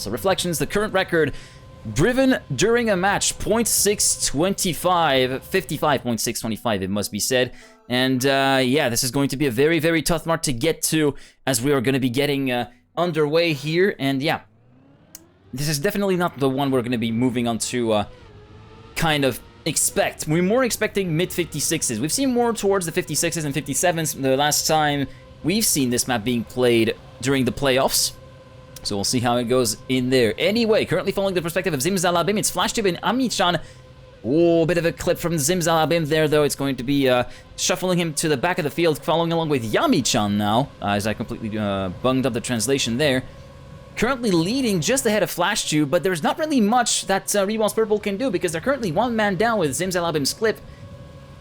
So Reflections, the current record, driven during a match, 0.625, 55.625 it must be said. And yeah, this is going to be a very, very tough mark to get to as we are going to be getting underway here. And yeah, this is definitely not the one we're going to be moving on to kind of expect. We're more expecting mid-56s. We've seen more towards the 56s and 57s the last time we've seen this map being played during the playoffs. So we'll see how it goes in there. Anyway, currently following the perspective of Zimzalabim, it's FlashTube and Amichan. Oh, bit of a clip from Zimzalabim there, though. It's going to be shuffling him to the back of the field, following along with Yamichan now, as I completely bunged up the translation there. Currently leading just ahead of FlashTube, but there's not really much that reWals Purple can do because they're currently one man down with Zimzalabim's clip.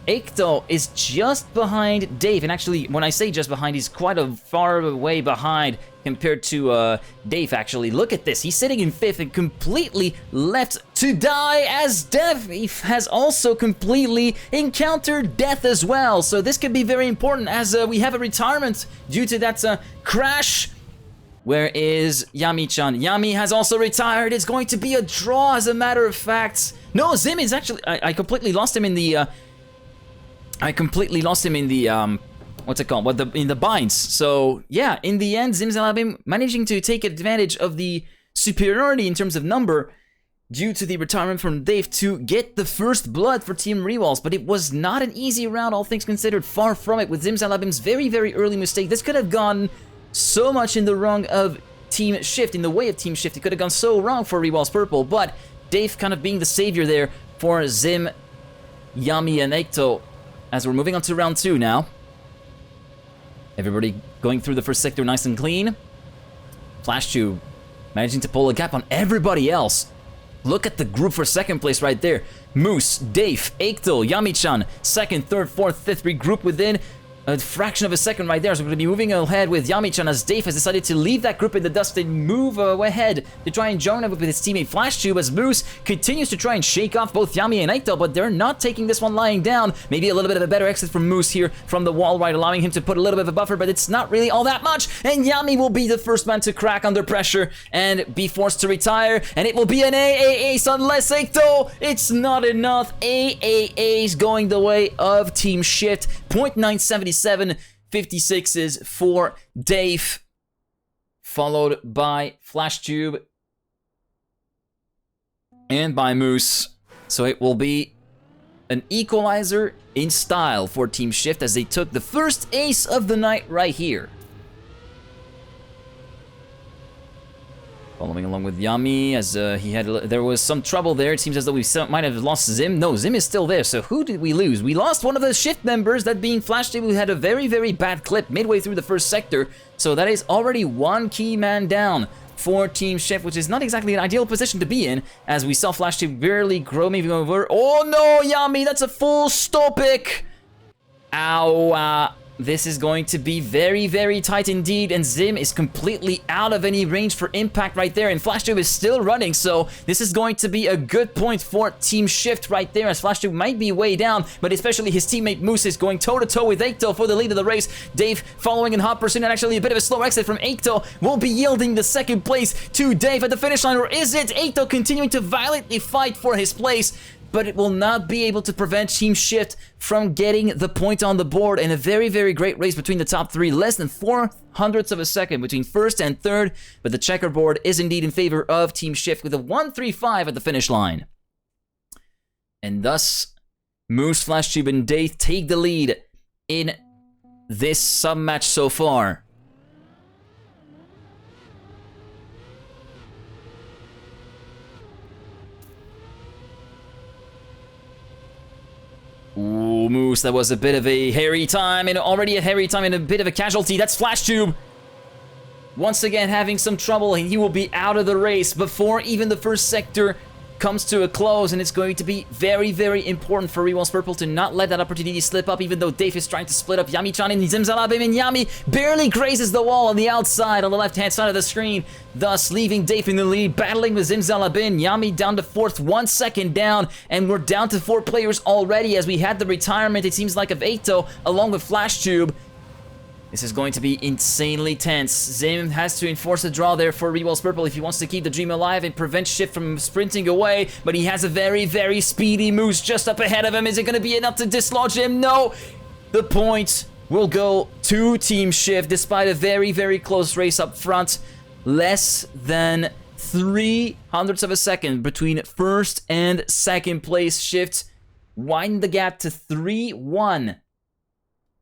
Eikto is just behind Dave, and actually, when I say just behind, he's quite a far way behind compared to Dave, actually. Look at this, he's sitting in 5th and completely left to die as Dave has also completely encountered death as well. So this could be very important as we have a retirement due to that crash. Where is Yami-chan? Yami has also retired. It's going to be a draw, as a matter of fact. No, Zim is actually... I completely lost him in the... what's it called? In the binds. So, yeah, in the end, Zimzalabim managing to take advantage of the superiority in terms of number due to the retirement from Dave to get the first blood for Team reWals. But it was not an easy round, all things considered. Far from it, with Zimzalabim's very, very early mistake. This could have gone so much in the wrong of Team Shift, in the way of Team Shift. It could have gone so wrong for reWals Purple, but Dave kind of being the savior there for Zim, Yami, and Eikto. As we're moving on to round 2 now. Everybody going through the first sector nice and clean. FlashTube managing to pull a gap on everybody else. Look at the group for second place right there. Moose, Dave, Eikto, Yami-chan, 2nd, 3rd, 4th, 5th, regroup within a fraction of a second right there. So we're going to be moving ahead with Yami-chan as Dave has decided to leave that group in the dust and move ahead to try and join up with his teammate FlashTube as Moose continues to try and shake off both Yami and Eikto, but they're not taking this one lying down. Maybe a little bit of a better exit from Moose here from the wall right, allowing him to put a little bit of a buffer, but it's not really all that much. And Yami will be the first man to crack under pressure and be forced to retire, and it will be an AA ace unless Eikto, it's not enough. AAAs going the way of Team Shift. 0.977 56s for Dave, followed by FlashTube and by Moose. So it will be an equalizer in style for Team Shift as they took the first ace of the night right here. Following along with Yami, as there was some trouble there. It seems as though we might have lost Zim. No, Zim is still there. So who did we lose? We lost one of the Shift members, that being FlashTube, who had a very, very bad clip midway through the first sector. So that is already one key man down for Team Shift, which is not exactly an ideal position to be in, as we saw FlashTube barely moving over. Oh no, Yami, that's a full stopic. Ow. This is going to be very, very tight indeed, and Zim is completely out of any range for impact right there, and FlashTube is still running, so this is going to be a good point for Team Shift right there, as FlashTube might be way down, but especially his teammate Moose is going toe-to-toe with Eikto for the lead of the race. Dave following in hot pursuit, and actually a bit of a slow exit from Eikto will be yielding the second place to Dave at the finish line, or is it Eikto continuing to violently fight for his place? But it will not be able to prevent Team Shift from getting the point on the board, and a very, very great race between the top 3. Less than 0.04 of a second between 1st and 3rd, but the checkerboard is indeed in favor of Team Shift with a 1:35 at the finish line. And thus, Moose, FlashTube, and Dave take the lead in this sub-match so far. Ooh, Moose, that was a bit of a hairy time, and already a hairy time and a bit of a casualty. That's FlashTube. Once again having some trouble, and he will be out of the race before even the first sector comes to a close, and it's going to be very, very important for reWals Purple to not let that opportunity slip up, even though Dave is trying to split up Yami-chan and Zimzalabim, and Yami barely grazes the wall on the outside, on the left-hand side of the screen, thus leaving Dave in the lead, battling with Zimzalabim. Yami down to 4th, 1 second down, and we're down to 4 players already as we had the retirement, it seems like, of Eikto, along with FlashTube. This is going to be insanely tense. Zim has to enforce a draw there for reWals Purple if he wants to keep the dream alive and prevent Shift from sprinting away. But he has a very, very speedy Moose just up ahead of him. Is it going to be enough to dislodge him? No! The point will go to Team Shift despite a very, very close race up front. Less than 0.03 of a second between first and second place. Shift widened the gap to 3-1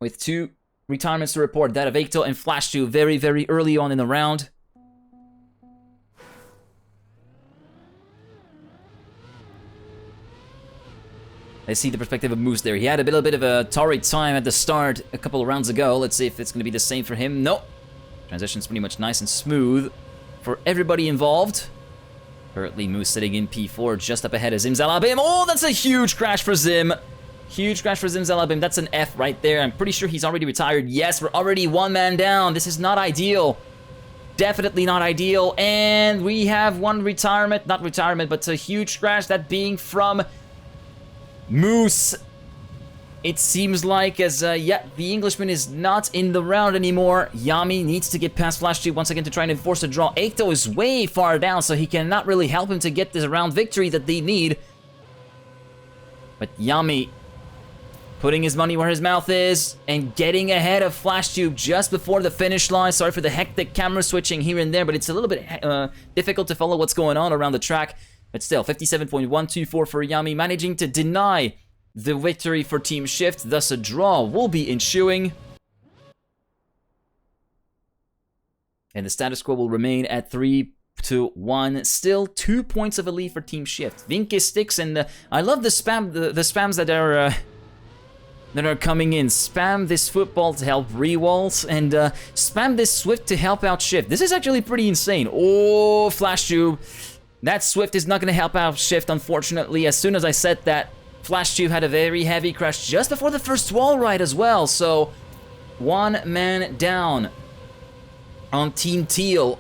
with 2 retirements to report, that of Eikto and Flash2 very, very early on in the round. Let's see the perspective of Moose there. He had a little bit of a torrid time at the start a couple of rounds ago. Let's see if it's going to be the same for him. Nope. Transition's pretty much nice and smooth for everybody involved. Currently, Moose sitting in P4 just up ahead of Zim Zalabim. Oh, that's a huge crash for Zim. Huge crash for Zim Zalabim. That's an F right there. I'm pretty sure he's already retired. Yes, we're already 1 man down. This is not ideal. Definitely not ideal. And we have 1 retirement. Not retirement, but a huge crash. That being from Moose. It seems like as, yeah, the Englishman is not in the round anymore. Yami needs to get past Flash2 once again to try and enforce a draw. Eikto is way far down, so he cannot really help him to get this round victory that they need. But Yami putting his money where his mouth is and getting ahead of Flashtube just before the finish line. Sorry for the hectic camera switching here and there, but it's a little bit difficult to follow what's going on around the track. But still, 57.124 for Yami, managing to deny the victory for Team Shift. Thus, a draw will be ensuing. And the status quo will remain at 3-1. Still 2 points of a lead for Team Shift. Vinke sticks, and I love the spams that are coming in. Spam this football to help reWals, and spam this Swift to help out Shift. This is actually pretty insane. Oh, Flashtube. That Swift is not going to help out Shift, unfortunately. As soon as I said that, Flashtube had a very heavy crash just before the first wall ride as well. So, 1 man down on Team Teal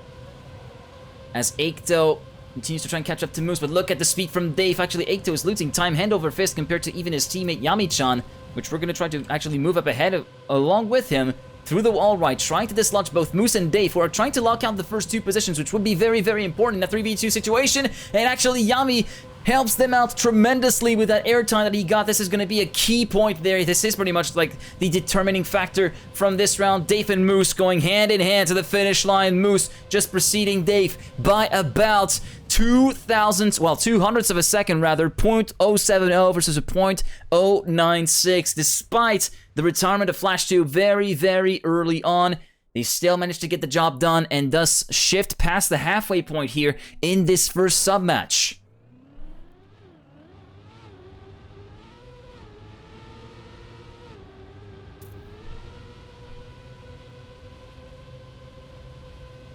as Eikto continues to try and catch up to Moose. But look at the speed from Dave. Actually, Eikto is losing time hand over fist compared to even his teammate Yami-chan, which we're going to try to actually move up ahead along with him through the wall ride, trying to dislodge both Moose and Dave, who are trying to lock out the first 2 positions, which would be very, very important in a 3v2 situation. And actually, Yami helps them out tremendously with that airtime that he got. This is going to be a key point there. This is pretty much like the determining factor from this round. Dave and Moose going hand in hand to the finish line. Moose just preceding Dave by about 200ths of a second rather. 0.070 versus a 0.096. Despite the retirement of Flash2 very, very early on, they still managed to get the job done and thus shift past the halfway point here in this first sub-match.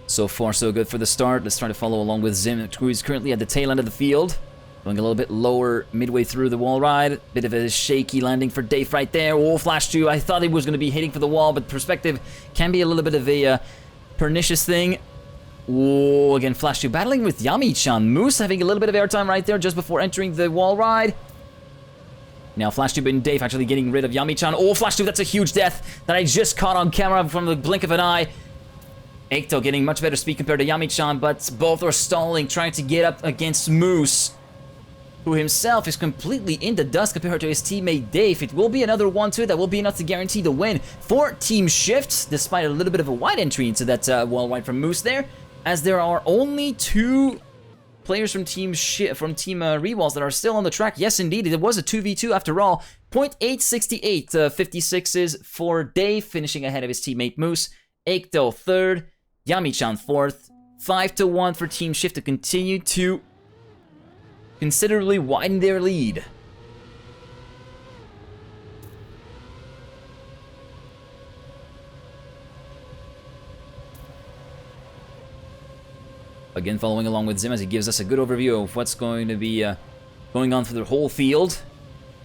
So far, so good for the start. Let's try to follow along with Zim, who is currently at the tail end of the field. Going a little bit lower midway through the wall ride. Bit of a shaky landing for Dave right there. Oh, Flash2. I thought he was going to be hitting for the wall, but perspective can be a little bit of a pernicious thing. Oh, again, Flash2 battling with Yami-chan. Moose having a little bit of airtime right there just before entering the wall ride. Now, Flash2 and Dave actually getting rid of Yami-chan. Oh, Flash2, that's a huge death that I just caught on camera from the blink of an eye. Eikto getting much better speed compared to Yami-chan, but both are stalling, trying to get up against Moose, who himself is completely in the dust compared to his teammate Dave. It will be another 1-2 that will be enough to guarantee the win for Team Shift, despite a little bit of a wide entry into that wall ride from Moose there, as there are only 2 players from Team reWals that are still on the track. Yes, indeed, it was a 2v2 after all. 0.868 56s for Dave, finishing ahead of his teammate Moose. Eikto 3rd, Yami-chan 4th. 5-1 for Team Shift to continue to considerably widen their lead. Again, following along with Zim as he gives us a good overview of what's going to be going on for the whole field.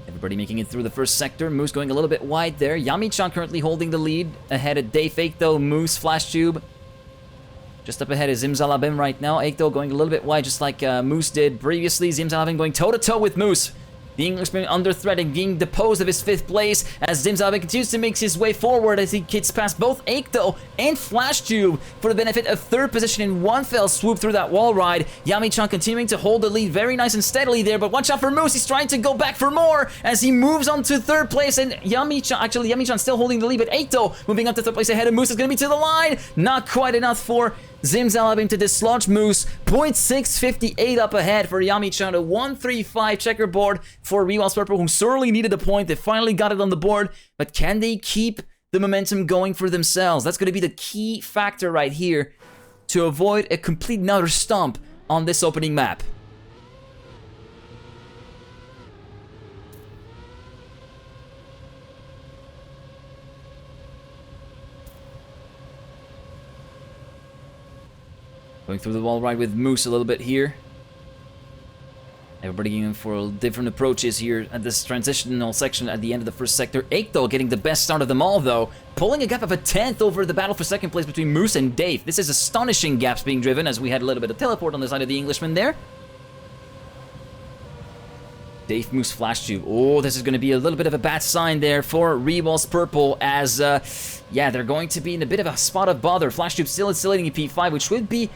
Everybody making it through the first sector. Moose going a little bit wide there. Yami-chan currently holding the lead ahead of Dave, Eikto, Moose, Flashtube. Just up ahead is Zim Zalabim right now. Eikto going a little bit wide just like Moose did previously. Zim Zalabim going toe-to-toe with Moose The Englishman under threat and being deposed of his 5th place as Zimzalabim continues to make his way forward as he gets past both Eikto and FlashTube for the benefit of 3rd position in one fell swoop through that wall ride. Yami-chan continuing to hold the lead very nice and steadily there, but watch out for Moose. He's trying to go back for more as he moves on to 3rd place, and Yami-chan still holding the lead, but Eikto moving up to 3rd place ahead of Moose is going to be to the line. Not quite enough for Zimzalabim to dislodge Moose. 0.658 up ahead for Yami-chan. A 135 checkerboard for reWals Purple, who sorely needed a point. They finally got it on the board, but can they keep the momentum going for themselves? That's going to be the key factor right here to avoid a complete and utter stomp on this opening map. Going through the wall ride with Moose a little bit here. Everybody going for different approaches here at this transitional section at the end of the 1st sector. Eikto getting the best start of them all, though. Pulling a gap of a 10th over the battle for 2nd place between Moose and Dave. This is astonishing gaps being driven as we had a little bit of teleport on the side of the Englishman there. Dave, Moose, FlashTube. Oh, this is going to be a little bit of a bad sign there for reWals Purple as, yeah, they're going to be in a bit of a spot of bother. FlashTube still insulating a P5, which would be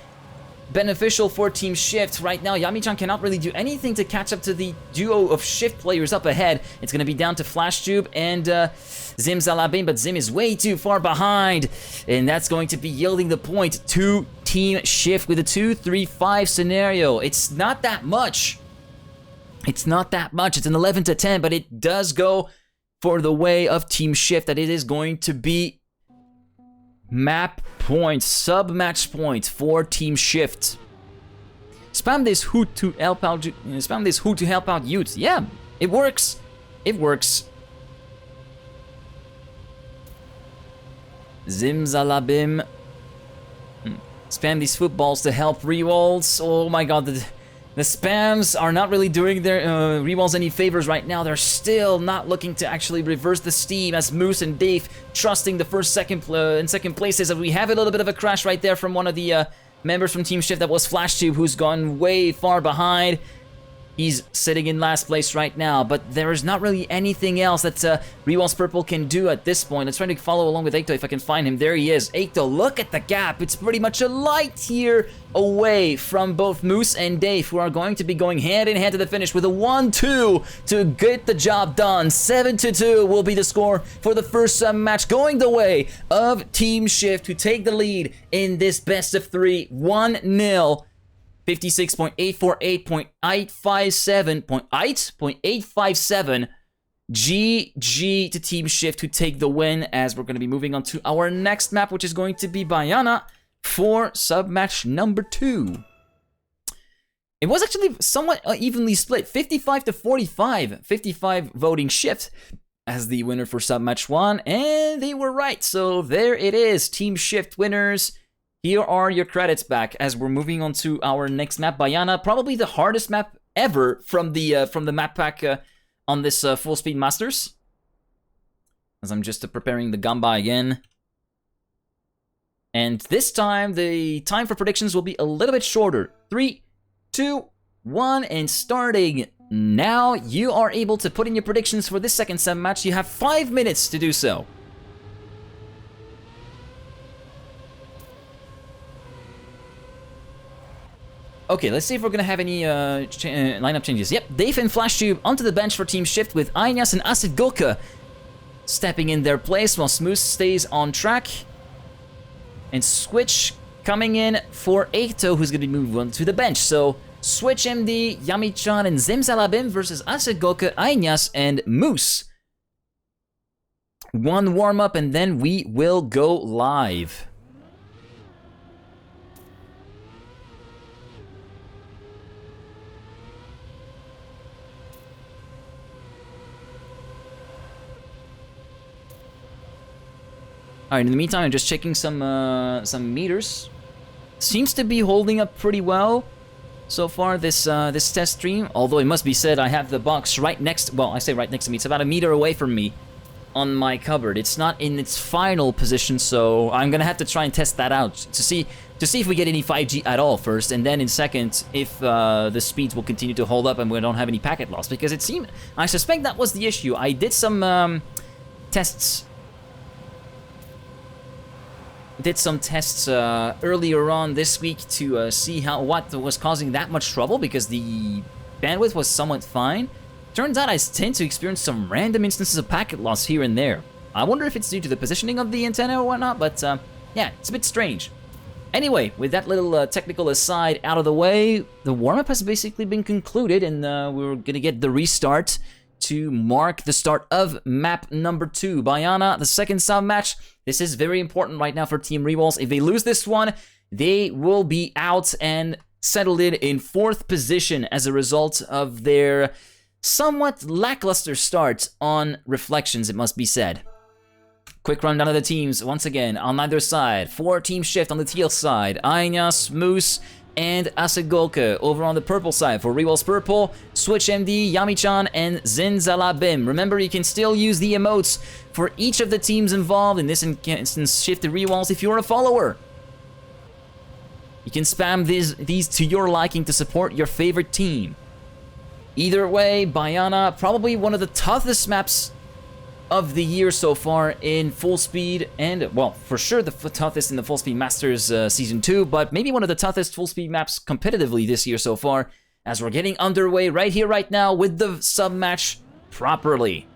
beneficial for Team Shift. Right now, Yami-chan cannot really do anything to catch up to the duo of Shift players up ahead. It's going to be down to FlashTube and Zimzalabim, but Zim is way too far behind, and that's going to be yielding the point to Team Shift with a 2-3-5 scenario. It's not that much. It's not that much. It's an 11 to 10, but it does go for the way of Team Shift that it is going to be map point, sub-match point for Team Shift. Spam this hoot to help out. Spam this hoot to help out youth. Yeah, it works. It works. Zimzalabim. Spam these footballs to help reWals. Oh my god, the spams are not really doing their reWals any favors right now. They're still not looking to actually reverse the steam as Moose and Dave trusting the 1st, and 2nd places. And we have a little bit of a crash right there from one of the members from Team Shift. That was FlashTube, who's gone way far behind. He's sitting in last place right now, but there is not really anything else that reWals Purple can do at this point. Let's try to follow along with Eikto if I can find him. There he is. Eikto, look at the gap. It's pretty much a light year away from both Moose and Dave, who are going to be going hand in hand to the finish with a 1-2 to get the job done. 7-2 will be the score for the first match, going the way of Team Shift, who take the lead in this best of 3, 1-0. 56.848.857 GG to Team Shift to take the win, as we're going to be moving on to our next map, which is going to be Bayana for sub-match number 2. It was actually somewhat evenly split, 55 to 45, 55 voting Shift as the winner for sub-match 1, and they were right, so there it is, Team Shift winners. Here are your credits back as we're moving on to our next map, Bayana. Probably the hardest map ever from the map pack on this FullSpeed Masters. As I'm just preparing the Gamba again. And this time, the time for predictions will be a little bit shorter. 3, 2, 1, and starting now. You are able to put in your predictions for this second sub match. You have 5 minutes to do so. Okay, let's see if we're gonna have any lineup changes. Yep, Dave and FlashTube onto the bench for Team Shift with Ainyas and Acid Gulka stepping in their place while Smooth stays on track. And Switch coming in for Eikto, who's gonna be moved on to the bench. So, Switch MD, Yami-chan, and Zimzalabim versus Acid Gulka, Ainyas, and Moose. One warm-up, and then we will go live. Alright, in the meantime, I'm just checking some meters. Seems to be holding up pretty well so far, this test stream. Although it must be said, I have the box right next, well, I say right next to me, it's about a meter away from me on my cupboard. It's not in its final position, so I'm gonna have to try and test that out to see to see if we get any 5G at all first, and then in second, if the speeds will continue to hold up and we don't have any packet loss, because it seemed, I suspect that was the issue. I did some tests earlier on this week to see what was causing that much trouble, because the bandwidth was somewhat fine. Turns out I tend to experience some random instances of packet loss here and there. I wonder if it's due to the positioning of the antenna or whatnot, but yeah, it's a bit strange. Anyway, with that little technical aside out of the way, the warm-up has basically been concluded, and we're gonna get the restart to mark the start of map number 2. Bayana, the second sub match. This is very important right now for Team reWals. If they lose this one, they will be out and settled in 4th position as a result of their somewhat lackluster start on reflections, it must be said. Quick rundown of the teams, once again, on either side. 4-team shift on the teal side. Ainyas, Moose, and Asegolka. Over on the purple side, for reWals Purple, Switch MD, Yami-chan, and Zinzalabim. Remember, you can still use the emotes for each of the teams involved. In this instance, shift to reWals if you're a follower. You can spam these to your liking to support your favorite team. Either way, Bayana, probably one of the toughest maps of the year so far in FullSpeed, and, well, for sure the toughest in the FullSpeed Masters Season 2, but maybe one of the toughest FullSpeed maps competitively this year so far, as we're getting underway right here, right now, with the sub-match properly.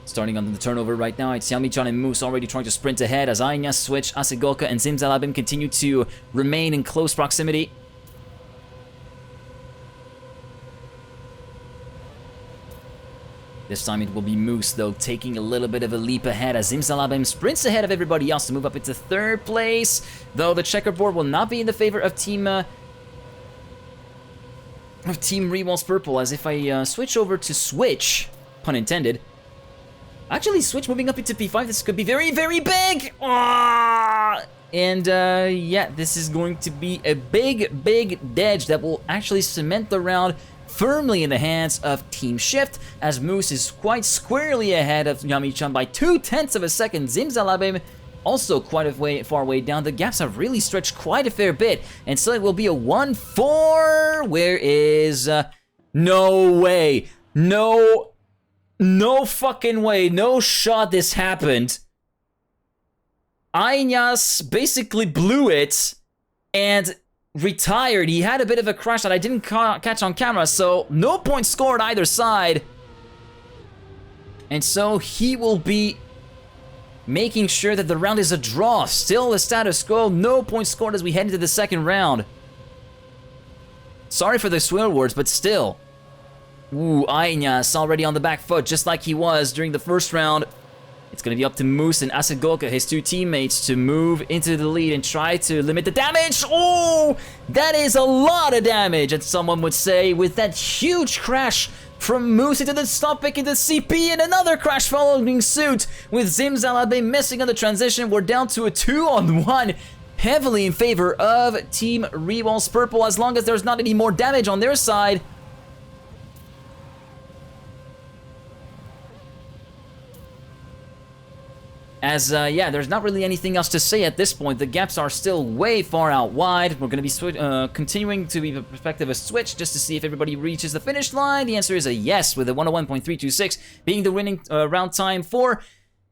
Starting on the turnover right now, it's Yami-chan and Moose already trying to sprint ahead, as Ainya, Switch, Asegolka, and Zimzalabim continue to remain in close proximity. This time it will be Moose, though, taking a little bit of a leap ahead as Zimzalabim sprints ahead of everybody else to move up into 3rd place. Though the checkerboard will not be in the favor of Team reWals Purple, as if I switch over to Switch, pun intended. Actually, Switch moving up into P5, this could be very, very big! And yeah, this is going to be a big, big dedge that will actually cement the round firmly in the hands of Team Shift, as Moose is quite squarely ahead of Yami-chan by 0.2 of a second. Zimzalabim also quite a far way down. The gaps have really stretched quite a fair bit, and so it will be a 1-4. Where is... no way. No fucking way. No shot this happened. Ainyas basically blew it, and retired. He had a bit of a crash that I didn't catch on camera, so no points scored either side. And so he will be making sure that the round is a draw. Still the status quo, no points scored as we head into the second round. Sorry for the swear words, but still. Ooh, Ainyas already on the back foot, just like he was during the first round. It's going to be up to Moose and Asegolka, his 2 teammates, to move into the lead and try to limit the damage. Oh, that is a lot of damage, as someone would say, with that huge crash from Moose into the stop pick into CP, and another crash following suit with Zimzalabim missing on the transition. We're down to a 2-on-1, heavily in favor of Team reWals Purple, as long as there's not any more damage on their side. As, yeah, there's not really anything else to say at this point. The gaps are still way far out wide. We're going to be continuing to be the perspective of Switch just to see if everybody reaches the finish line. The answer is a yes, with a 101.326 being the winning round time for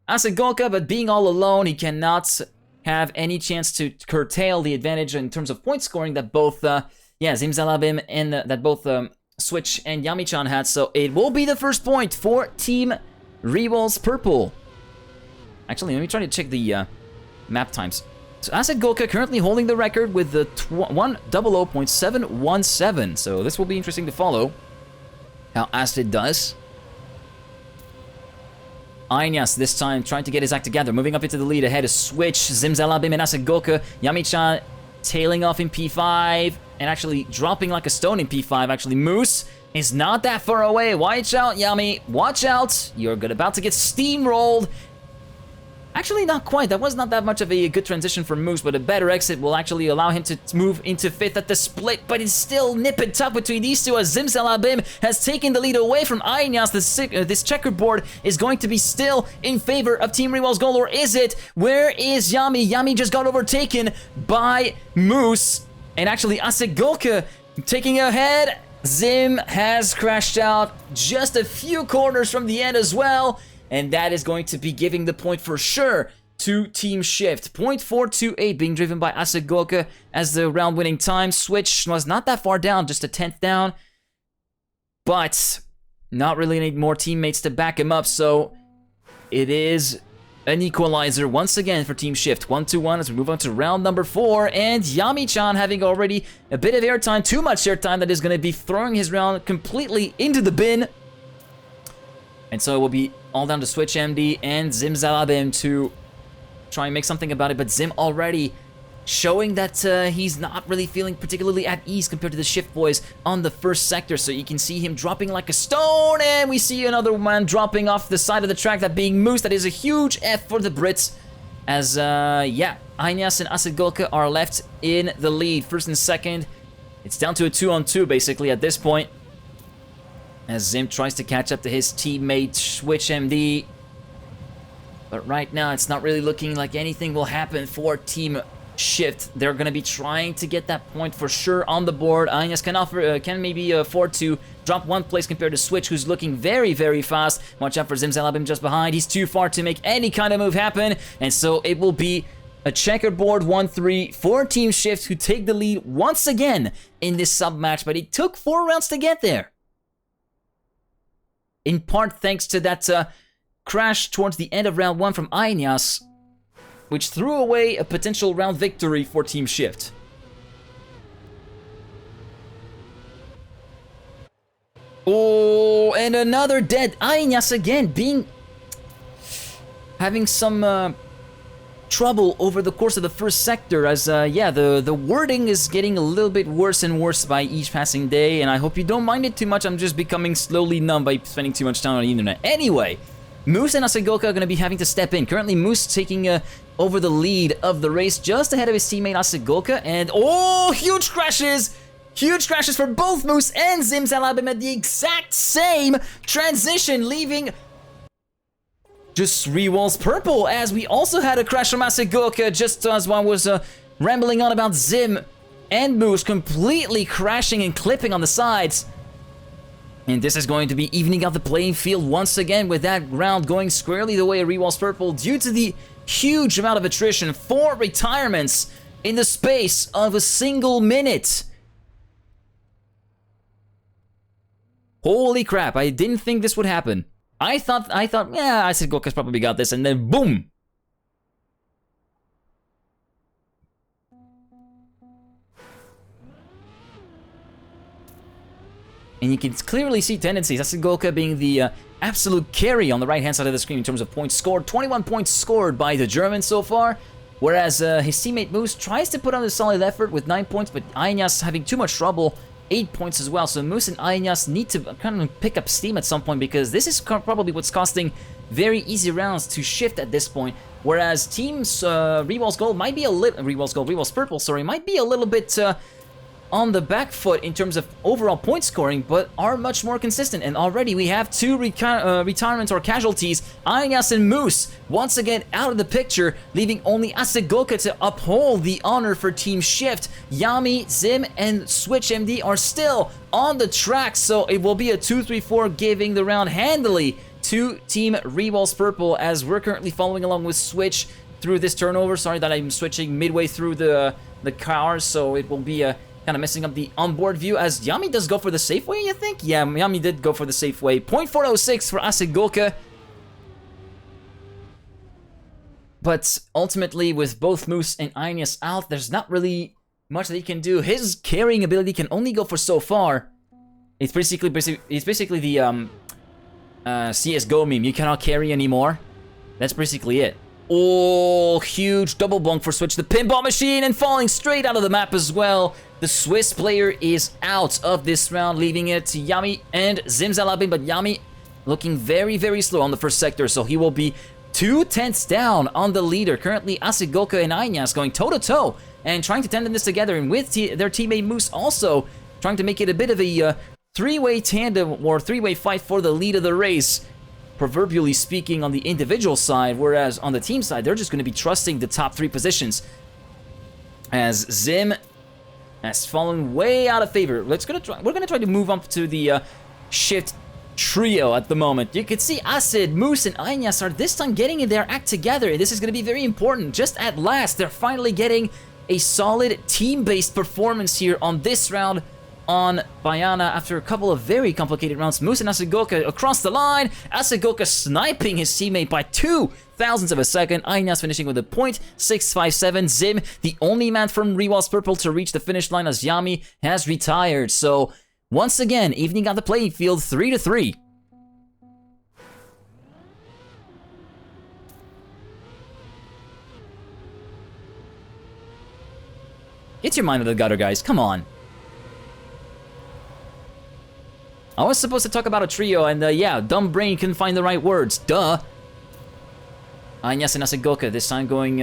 Asegolka, but being all alone, he cannot have any chance to curtail the advantage in terms of point scoring that both, Zimzalabim and that both Switch and Yami-chan had. So it will be the first point for Team reWals Purple. Actually, let me try to check the map times. So Asegolka currently holding the record with the 1:00.717. So this will be interesting to follow how Acid does. Ainyas this time trying to get his act together, moving up into the lead ahead of Switch, Zimzalabim and Asegolka. Yami-chan tailing off in P5 and actually dropping like a stone in P5. Actually, Moose is not that far away. Watch out, Yami. Watch out. You're about to get steamrolled. Actually, not quite. That was not that much of a good transition for Moose, but a better exit will actually allow him to move into 5th at the split, but it's still nip and tuck between these two as Zimzalabim has taken the lead away from Ineos. This checkerboard is going to be still in favor of Team reWals Gold, or is it? Where is Yami? Yami just got overtaken by Moose, and actually Asegolka taking ahead. Zim has crashed out just a few corners from the end as well. And that is going to be giving the point for sure to Team Shift. 0.428 being driven by Asegolka as the round winning time. Switch was not that far down, just a 10th down. But not really need more teammates to back him up, so it is an equalizer once again for Team Shift. 1-1 as we move on to round number 4. And Yami-chan having already a bit of airtime, too much airtime, that is going to be throwing his round completely into the bin. And so it will be all down to Switch MD and Zimzalabim to try and make something about it. But Zim already showing that he's not really feeling particularly at ease compared to the Shift boys on the first sector. So you can see him dropping like a stone. And we see another man dropping off the side of the track, that being Moose. That is a huge F for the Brits. As, yeah, Ineos and Asegolka are left in the lead. First and second. It's down to a 2-on-2 basically at this point, as Zim tries to catch up to his teammate Switch MD. But right now, it's not really looking like anything will happen for Team Shift. They're going to be trying to get that point for sure on the board. Ineos can maybe afford to drop 1 place compared to Switch, who's looking very, very fast. Watch out for Zimzalabim just behind. He's too far to make any kind of move happen. And so it will be a checkerboard 1-3 for Team Shift, who take the lead once again in this sub-match. But it took 4 rounds to get there. In part thanks to that crash towards the end of round 1 from Ineos, which threw away a potential round victory for Team Shift. Oh, and another dead. Ineos again having some trouble over the course of the first sector, as yeah, the wording is getting a little bit worse and worse by each passing day, and I hope you don't mind it too much. I'm just becoming slowly numb by spending too much time on the internet. Anyway, Moose and Asegolka are going to be having to step in. Currently, Moose taking over the lead of the race, just ahead of his teammate Asegolka, and oh, huge crashes! Huge crashes for both Moose and Zimzalabim at the exact same transition, leaving just reWals purple, as we also had a crash from Asegolka just as one was rambling on about Zim and Moose completely crashing and clipping on the sides. And this is going to be evening out the playing field once again, with that round going squarely the way of reWals purple due to the huge amount of attrition. 4 retirements in the space of a single minute. Holy crap, I didn't think this would happen. I thought, yeah, Asegolka's probably got this, and then boom! And you can clearly see tendencies. Asegolka being the absolute carry on the right-hand side of the screen in terms of points scored. 21 points scored by the German so far, whereas his teammate Moose tries to put on a solid effort with 9 points, but Ineos having too much trouble. 8 points as well, so Moose and Ineos need to kind of pick up steam at some point, because this is probably what's costing very easy rounds to Shift at this point. Whereas teams reWals Gold might be a little reWals Purple, sorry, might be a little bit on the back foot in terms of overall point scoring, but are much more consistent. And already we have 2 retirements or casualties. Ineos and Moose once again out of the picture, leaving only Asegolka to uphold the honor for Team Shift. Yami, Zim, and Switch MD are still on the track, so it will be a 2-3-4, giving the round handily to Team reWals Purple, as we're currently following along with Switch through this turnover. Sorry that I'm switching midway through the cars, so it will be a kind of messing up the onboard view, as Yami does go for the safe way, I think? Yeah, Yami did go for the safe way. 0.406 for Asegolka. But ultimately, with both Moose and Ineos out, there's not really much that he can do. His carrying ability can only go for so far. It's basically the CSGO meme. You cannot carry anymore. That's basically it. Oh, huge double bonk for Switch. The pinball machine, and falling straight out of the map as well. The Swiss player is out of this round, leaving it to Yami and Zimzalabim, but Yami looking very, very slow on the first sector, so he will be 2/10 down on the leader. Currently, Asegolka and Ainas going toe-to-toe and trying to tandem this together, and with their teammate Moose also trying to make it a bit of a three-way tandem or three-way fight for the lead of the race, proverbially speaking, on the individual side, whereas on the team side, they're just going to be trusting the top 3 positions. As Zim has fallen way out of favor. We're gonna try to move up to the shift trio at the moment. You can see Acid, Moose, and Ainas are this time getting their act together, and this is gonna be very important. Just at last, they're finally getting a solid team-based performance here on this round on Bayana after a couple of very complicated rounds. Moose and Asegolka across the line. Asegolka sniping his teammate by 0.02 of a second. Ainas finishing with a .657. Zim, the only man from reWals Purple to reach the finish line as Yami has retired. So, once again, evening out the playing field, 3-3. Get your mind out of the gutter, guys. Come on. I was supposed to talk about a trio, and yeah, dumb brain couldn't find the right words. Duh. Ainas and Asegolka this time going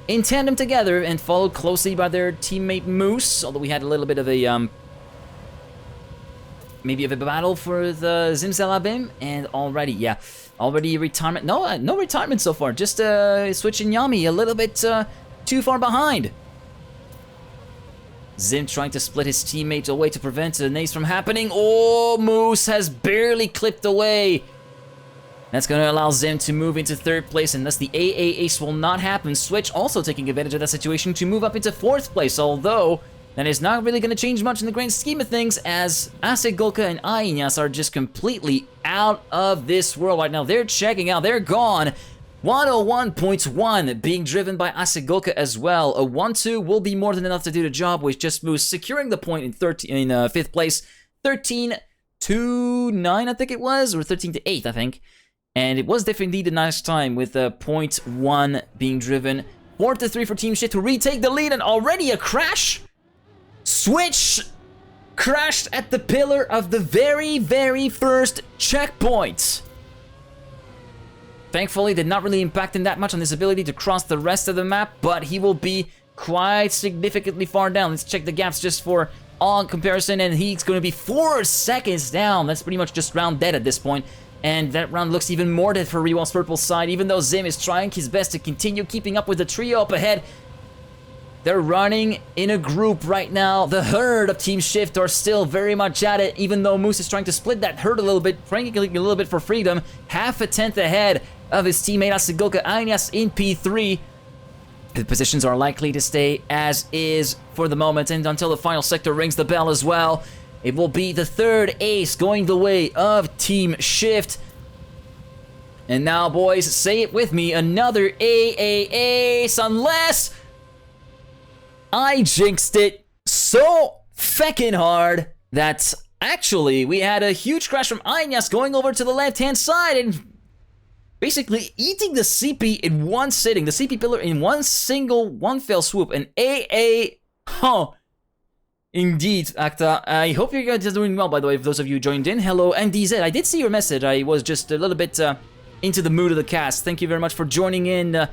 in tandem together and followed closely by their teammate Moose, although we had a little bit of a maybe of a battle for the Zimzelabim, and already retirement. No, no retirement so far. Just switching Yami a little bit too far behind. Zim trying to split his teammates away to prevent an ace from happening. Oh, Moose has barely clipped away. That's going to allow Zim to move into 3rd place, and thus the AA ace will not happen. Switch also taking advantage of that situation to move up into 4th place, although that is not really going to change much in the grand scheme of things, as Asegolka and Ainas are just completely out of this world right now. They're checking out. They're gone. 101.1 being driven by Asegolka as well. A 1-2 will be more than enough to do the job, with just Moose securing the point in 5th place. 13-9, I think it was, or 13-8, I think. And it was definitely the nice time with 0.1 being driven. 4-3 for Team Shift to retake the lead, and already a crash. Switch crashed at the pillar of the very, very first checkpoint. Thankfully, did not really impact him that much on his ability to cross the rest of the map, but he will be quite significantly far down. Let's check the gaps just for all comparison, and he's going to be 4 seconds down. That's pretty much just round dead at this point. And that round looks even more dead for reWals Purple's side, even though Zim is trying his best to continue keeping up with the trio up ahead. They're running in a group right now. The herd of Team Shift are still very much at it, even though Moose is trying to split that herd a little bit, franking a little bit for freedom. 0.5 ahead of his teammate Asegolka. Ainas in P3. The positions are likely to stay as is for the moment, and until the final sector rings the bell as well. It will be the 3rd ace going the way of Team Shift. And now, boys, say it with me, another AA ace, unless I jinxed it so feckin' hard that actually we had a huge crash from Ainas going over to the left-hand side and basically eating the CP in one sitting, the CP pillar in one fell swoop. And AA, oh, indeed, Acta. I hope you guys are doing well, by the way, for those of you who joined in. Hello, NDZ. I did see your message. I was just a little bit into the mood of the cast. Thank you very much for joining in.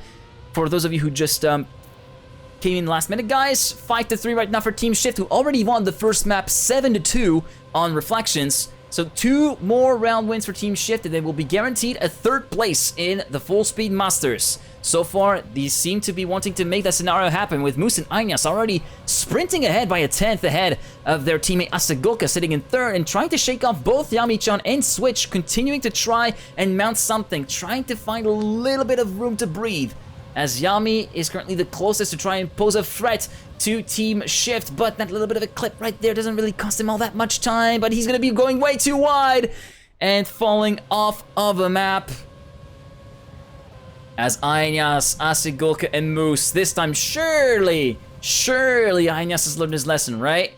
For those of you who just came in last minute, guys, 5-3 right now for Team Shift, who already won the first map 7-2 on Reflections. So 2 more round wins for Team Shift, and they will be guaranteed a 3rd place in the FullSpeed Masters. So far, these seem to be wanting to make that scenario happen, with Moose and Ainas already sprinting ahead by a 10th ahead of their teammate Asegolka, sitting in 3rd and trying to shake off both Yami-chan and Switch, continuing to try and mount something, trying to find a little bit of room to breathe, as Yami is currently the closest to try and pose a threat to Team Shift, but that little bit of a clip right there doesn't really cost him all that much time, but he's going to be going way too wide and falling off of a map. As Ainas, Asegolka, and Moose, this time surely Ainas has learned his lesson, right?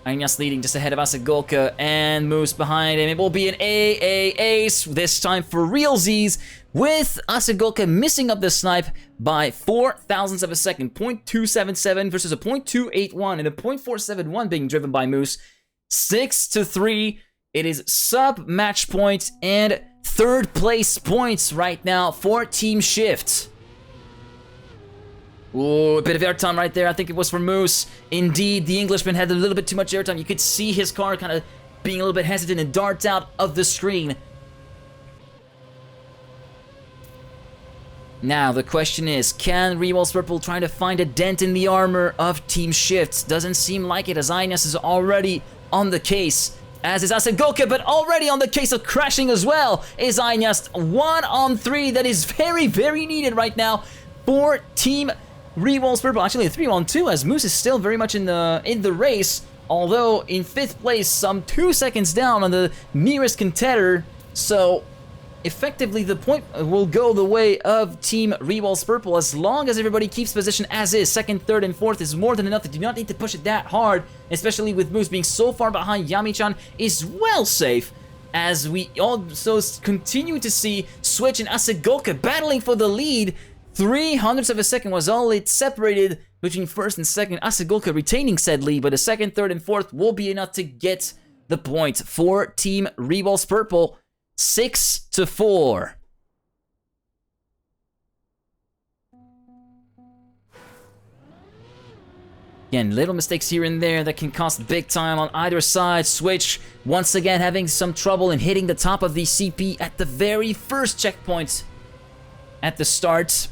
Ainas leading just ahead of Asegolka, and Moose behind him. It will be an AA ace, this time for realsies, with Asegolka missing up the snipe by 0.04 of a second. 0.277 versus a 0.281 and a 0.471 being driven by Moose. 6-3. It is sub-match point, and third place points right now for Team Shift. Ooh, a bit of airtime right there. I think it was for Moose. Indeed, the Englishman had a little bit too much airtime. You could see his car kind of being a little bit hesitant and darts out of the screen. Now, the question is, can reWals Purple try to find a dent in the armor of Team Shift? Doesn't seem like it, as Ineos is already on the case, as is Asegoka, but already on the case of crashing as well is Ineos. 1-on-3 that is very, very needed right now for Team reWals Purple. Actually, a 3-on-2, as Moose is still very much in the race, although in 5th place, some 2 seconds down on the nearest contender. So effectively, the point will go the way of Team reWals Purple as long as everybody keeps position as is. 2nd, 3rd, and 4th is more than enough. They do not need to push it that hard, especially with Moose being so far behind. Yami-chan is well safe, as we also continue to see Switch and Asegoka battling for the lead. 0.03 of a second was all it separated between 1st and 2nd. Asegoka retaining said lead, but a 2nd, 3rd, and 4th will be enough to get the point for Team reWals Purple. 6-4. Again, little mistakes here and there that can cost big time on either side. Switch, once again, having some trouble in hitting the top of the CP at the very first checkpoint at the start.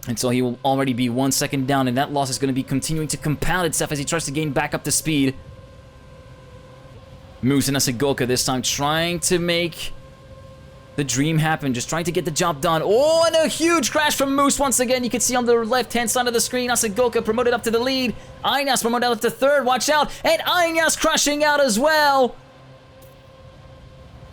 And so he will already be 1 second down, and that loss is going to be continuing to compound itself as he tries to gain back up to speed. Moose and Asegoka this time trying to make the dream happen, just trying to get the job done. Oh, and a huge crash from Moose once again. You can see on the left-hand side of the screen, Asegoka promoted up to the lead. Ineos promoted up to 3rd, watch out. And Ineos crashing out as well.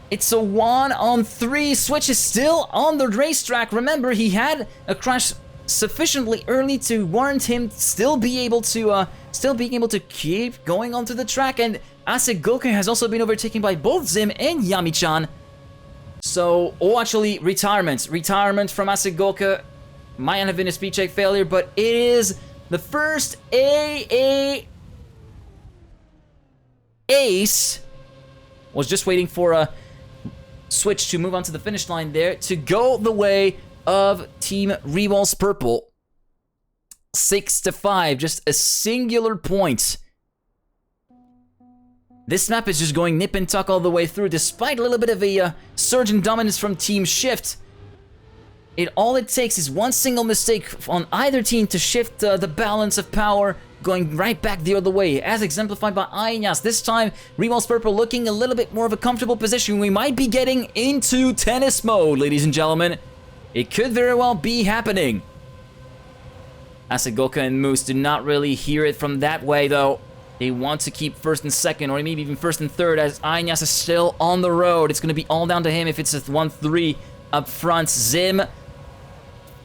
It's a 1-on-3. Switch is still on the racetrack. Remember, he had a crash sufficiently early to warrant him still being able to keep going onto the track, and Asegoka has also been overtaken by both Zim and Yami-chan. So, actually, retirement from Asegoka. Might have been a speed check failure, but it is the first AA ace. Was just waiting for a Switch to move on to the finish line there to go the way of Team reWals Purple. 6-5, just a singular point. This map is just going nip and tuck all the way through, despite a little bit of a surge in dominance from Team Shift. All it takes is one single mistake on either team to shift the balance of power, going right back the other way, as exemplified by Ineos. This time, reWals Purple looking a little bit more of a comfortable position. We might be getting into tennis mode, ladies and gentlemen. It could very well be happening. Asegoka and Moose do not really hear it from that way, though. They want to keep 1st and 2nd, or maybe even 1st and 3rd, as Ineos is still on the road. It's going to be all down to him if it's a 1-3 up front. Zim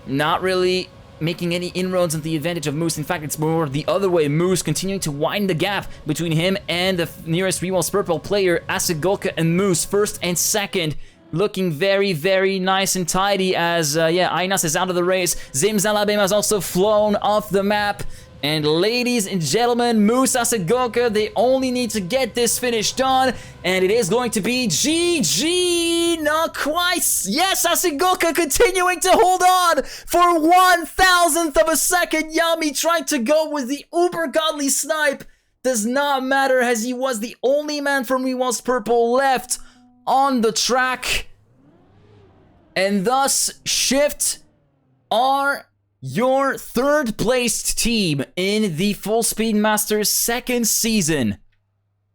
not really making any inroads on the advantage of Moose. In fact, it's more the other way. Moose continuing to widen the gap between him and the nearest reWals Purple player. Asegoka and Moose, 1st and 2nd. Looking very, very nice and tidy as, Ineos is out of the race. Zim Zalabema has also flown off the map. And ladies and gentlemen, Moose, Asegoka, they only need to get this finish done. And it is going to be GG. Not quite. Yes, Asegoka continuing to hold on for 1,000th of a second. Yami trying to go with the uber godly snipe. Does not matter, as he was the only man from reWals Purple left on the track. And thus, Shift are your 3rd placed team in the FullSpeed Masters 2nd season.